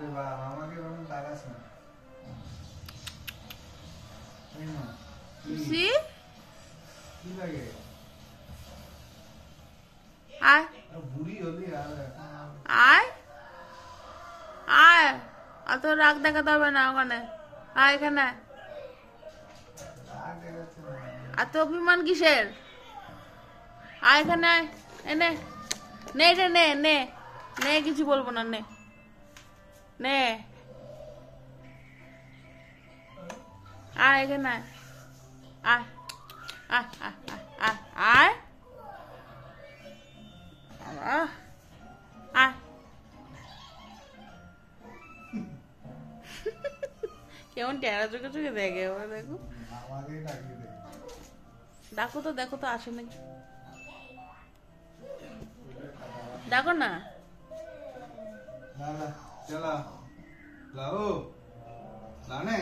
রে বাবা আমাকে বরং দাগাস না। এই না সি কি লাগে? আয় বুড়ি হলি আর আয় আয়, অত রাগ দেখাতে হবে না ওখানে। আয় এখানে। রাগ দেখাচ্ছে না। এত অভিমান কিসের? আয় এখানে আয়, এনে নে রে, নে নে নে, কিছু বলবো না, নে নে, আয় এখানে আয়, আয় আয় আয় আয় আয় আয়। কেমন টেরা চোখে চোখে দেখে ওরা, দেখো আমাকেই ডাকিয়ে দে। ডাকো তো, দেখো তো আসে নাকি, ডাকো না। না না চলা লাও লানে